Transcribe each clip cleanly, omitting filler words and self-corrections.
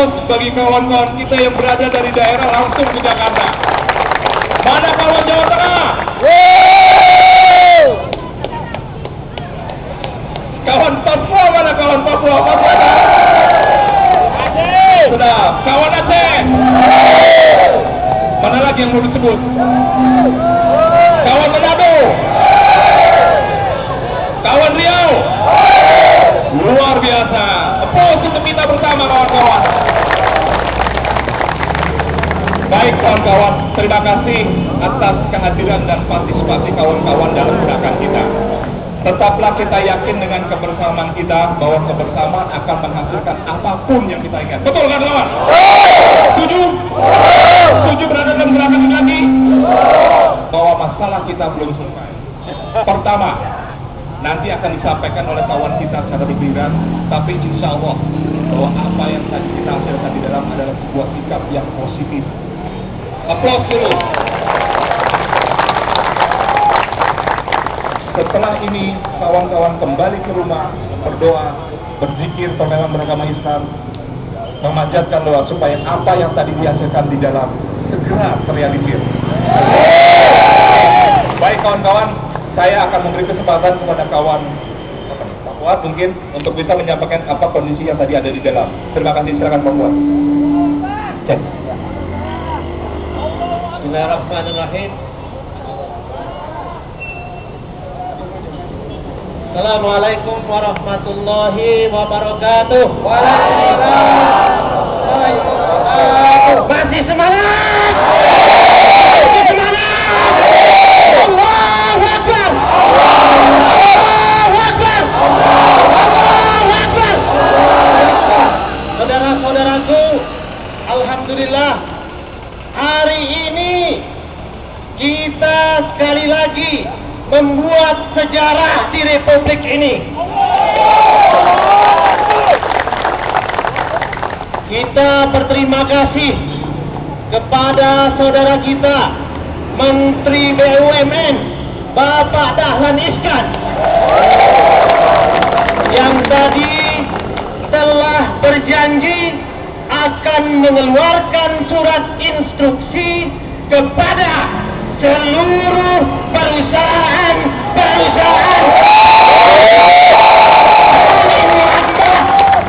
applause bagi kawan-kawan kita yang berada dari daerah langsung ke Jakarta. Mana kawan Jawa Tengah? Kawan Papua mana kawan Papua? Papua Aceh. Sudah. Kawan Aceh. Mana lagi yang mau disebut? Kawan Manado. Kawan Riau. Luar biasa. Applause untuk kita bersama kawan-kawan. Baik kawan-kawan, terima kasih atas kehadiran dan partisipasi kawan-kawan dalam gerakan kita. Tetaplah kita yakin dengan kebersamaan kita bahwa kebersamaan akan menghasilkan apapun yang kita inginkan. Betul kan kawan? Setuju? Setuju berada dalam gerakan ini? Bahwa masalah kita belum selesai. Pertama, nanti akan disampaikan oleh kawan kita secara detail, tapi insya Allah bahwa apa yang tadi kita hasilkan di dalam adalah sebuah sikap yang positif. Applause dulu. Setelah ini kawan-kawan kembali ke rumah, berdoa, berzikir, memang beragama Islam, memanjatkan doa supaya apa yang tadi dihasilkan di dalam segera terrealisir. Baik kawan-kawan, saya akan memberi kesempatan kepada kawan Pak Fuad mungkin untuk bisa menyampaikan apa kondisi yang tadi ada di dalam. Terima kasih, silakan Pak Fuad. Cek. Bismillahirrahmanirrahim. Assalamualaikum warahmatullahi wabarakatuh. Waalaikumsalam. Masih semangat. Masih semangat. Allahu Akbar. Allahu Akbar. Allahu Akbar. Saudara-saudaraku, alhamdulillah hari ini kita sekali lagi membuat sejarah di Republik ini. Kita berterima kasih kepada saudara kita Menteri BUMN Bapak Dahlan Iskan yang tadi telah berjanji akan mengeluarkan surat instruksi kepada seluruh perusahaan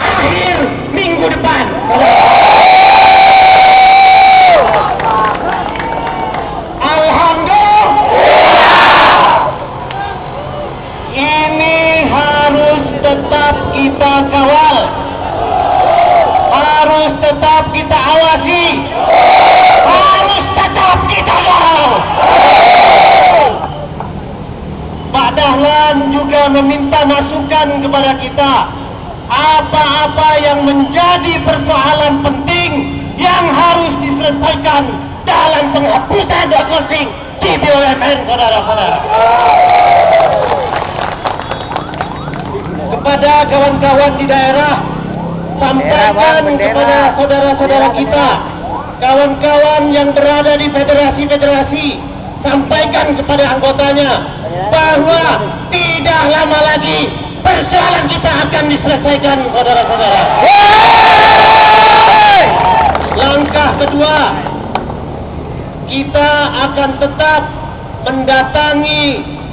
akhir minggu depan. Alhamdulillah. Ini harus tetap kita kawal, harus tetap kita awasi, harus tetap kita dorong. Pak Dahlan juga meminta masukan kepada kita apa-apa yang menjadi persoalan penting yang harus diselesaikan dalam penghapusan outsourcing di BUMN, saudara-saudara. Kepada kawan-kawan di daerah, sampaikan kepada saudara-saudara kita, kawan-kawan yang berada di federasi-federasi, sampaikan kepada anggotanya bahwa tidak lama lagi persoalan kita akan diselesaikan, saudara-saudara. Langkah kedua, kita akan tetap mendatangi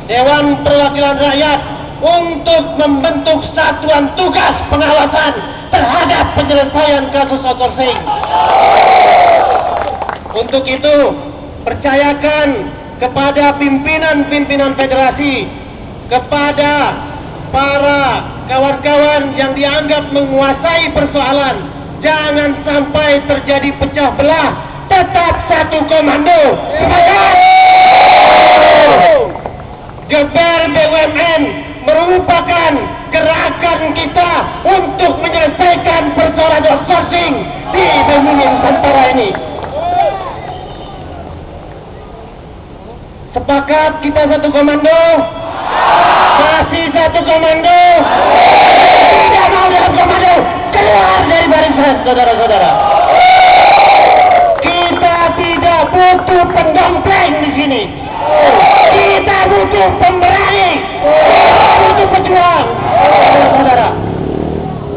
Dewan Perwakilan Rakyat untuk membentuk satuan tugas pengawasan terhadap penyelesaian kasus outsourcing. Untuk itu, percayakan kepada pimpinan-pimpinan federasi, kepada para kawan-kawan yang dianggap menguasai persoalan, jangan sampai terjadi pecah belah, tetap satu komando. Semangat! Geber BUMN merupakan gerakan kita untuk menyelesaikan persoalan outsourcing di bumi Nusantara ini. Sepakat kita satu komando? Masih satu komando? Tidak mau dalam komando? Keluar dari barisan, saudara-saudara. Kita tidak butuh pendompleng di sini. Kita butuh pemberani. Kita butuh pejuang, saudara-saudara.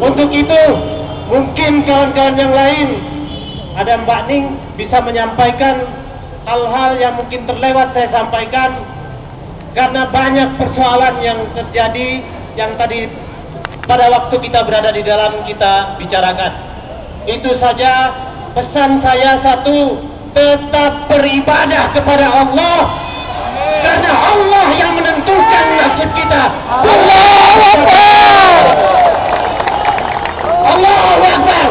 Untuk itu, Mungkin kawan-kawan yang lain, ada Mbak Ning, bisa menyampaikan hal-hal yang mungkin terlewat saya sampaikan, karena banyak persoalan yang terjadi yang tadi pada waktu kita berada di dalam kita bicarakan. Itu saja pesan saya satu, tetap beribadah kepada Allah, karena Allah yang menentukan nasib kita. Allahu Akbar! Allahu Akbar!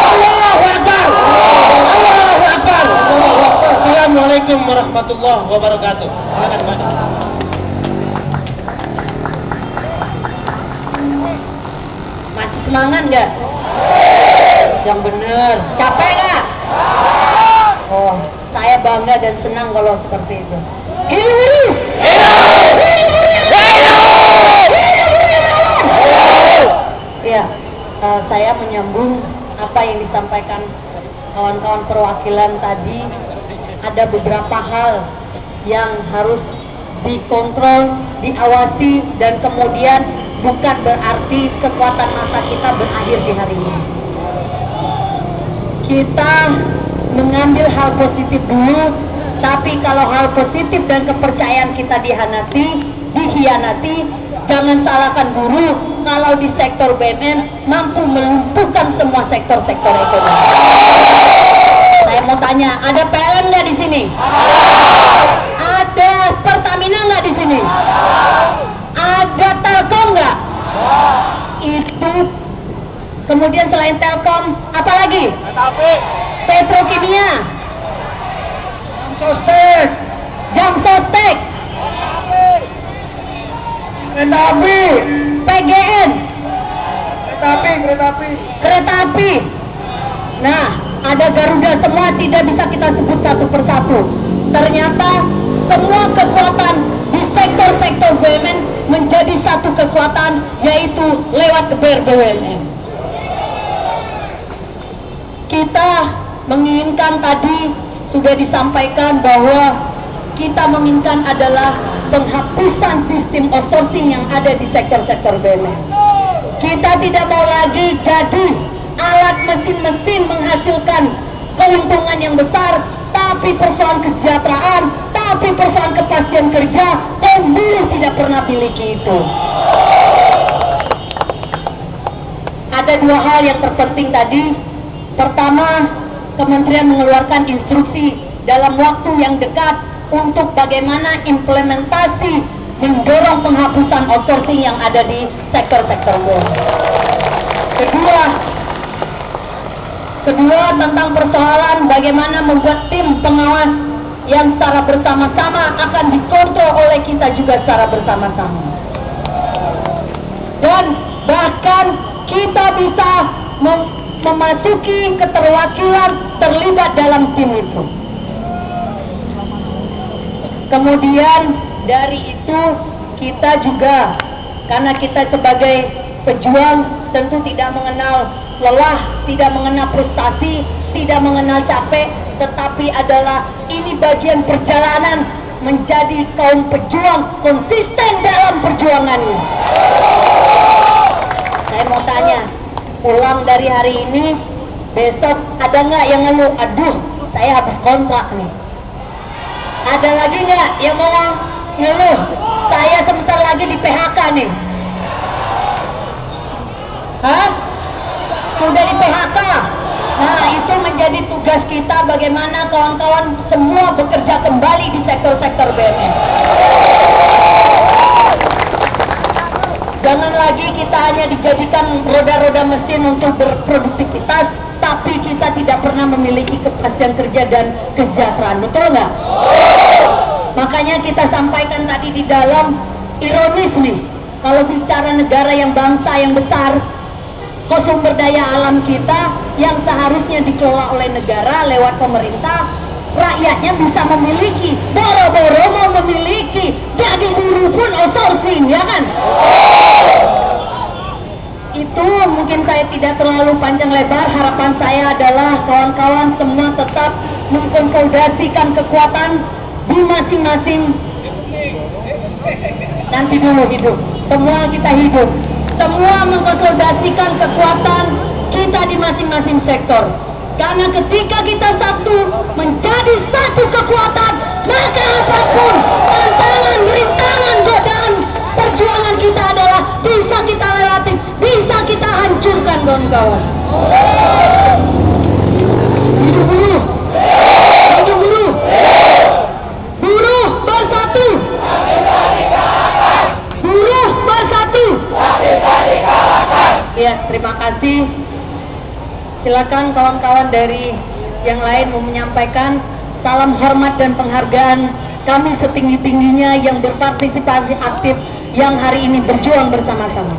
Allahu Akbar! Allahu Akbar! Assalamualaikum warahmatullahi wabarakatuh. Silakan Pak. Masih semangat nggak? Yang bener. Capek nggak? Oh, saya bangga dan senang kalau seperti itu. Ya, saya menyambung apa yang disampaikan kawan-kawan perwakilan tadi. Ada beberapa hal yang harus dikontrol, diawasi, dan kemudian bukan berarti kekuatan mata kita berakhir di hari ini. Kita mengambil hal positif dulu, tapi kalau hal positif dan kepercayaan kita dikhianati, jangan salahkan guru kalau di sektor BUMN mampu melumpuhkan semua sektor-sektor ekonomi. Saya mau tanya, ada PLN nggak di sini? Ada Pertamina nggak di sini? Ada Telkom nggak? Itu. Kemudian selain Telkom, apa lagi? Petrokimia, Jamsostek, PGN, kereta api. Nah, ada Garuda, semua tidak bisa kita sebut satu persatu. Ternyata semua kekuatan di sektor-sektor BUMN menjadi satu kekuatan, yaitu lewat BUMN. Kita menginginkan, tadi sudah disampaikan bahwa kita menginginkan adalah penghapusan sistem outsourcing yang ada di sektor-sektor BUMN. Kita tidak mau lagi jadi alat mesin-mesin menghasilkan keuntungan yang besar, tapi persoalan kesejahteraan, tapi persoalan kepastian kerja, kaum buruh tidak pernah miliki itu. Ada dua hal yang terpenting tadi. Pertama, Kementerian mengeluarkan instruksi dalam waktu yang dekat untuk bagaimana implementasi mendorong penghapusan outsourcing yang ada di sektor-sektor BUMN. Kedua, tentang persoalan bagaimana membuat tim pengawas yang secara bersama-sama akan dikontrol oleh kita juga secara bersama-sama. Dan bahkan kita bisa memasuki keterwakilan terlibat dalam tim itu. Kemudian dari itu kita juga, karena kita sebagai pejuang tentu tidak mengenal lelah, tidak mengenal frustasi, tidak mengenal capek, tetapi adalah ini bagian perjalanan menjadi kaum pejuang konsisten dalam perjuangannya. Saya mau tanya, pulang dari hari ini, besok ada nggak yang ngeluh, aduh saya habis kontrak nih? Ada lagi nggak yang mau ngeluh, saya sebentar lagi di PHK nih? Hah? Sudah di PHK? Nah, itu menjadi tugas kita bagaimana kawan-kawan semua bekerja kembali di sektor-sektor BUMN. Jangan lagi kita hanya dijadikan roda-roda mesin untuk berproduktivitas, tapi kita tidak pernah memiliki kepastian kerja dan kesejahteraan. Betul nggak? Makanya kita sampaikan tadi di dalam, ironis nih, kalau bicara negara yang bangsa yang besar, sumber daya alam kita yang seharusnya dikelola oleh negara lewat pemerintah, rakyatnya bisa memiliki, boro-boro mau memiliki, jadi buruh pun outsourcing, ya kan? Itu mungkin saya tidak terlalu panjang lebar. Harapan saya adalah kawan-kawan semua tetap mengkonsolidasikan kekuatan di masing-masing. Nanti dulu hidup, semua kita hidup. Semua mengkonsolidasikan kekuatan kita di masing-masing sektor. Karena ketika kita satu menjadi satu kekuatan, maka apapun tantangan, rintangan, godaan perjuangan kita adalah bisa kita lewati, bisa kita hancurkan, kawan-kawan. Hidup buruh, hidup buruh, buruh bersatu, buruh bersatu. Ya, terima kasih. Silakan kawan-kawan dari yang lain mau menyampaikan salam hormat dan penghargaan kami setinggi-tingginya yang berpartisipasi aktif, yang hari ini berjuang bersama-sama.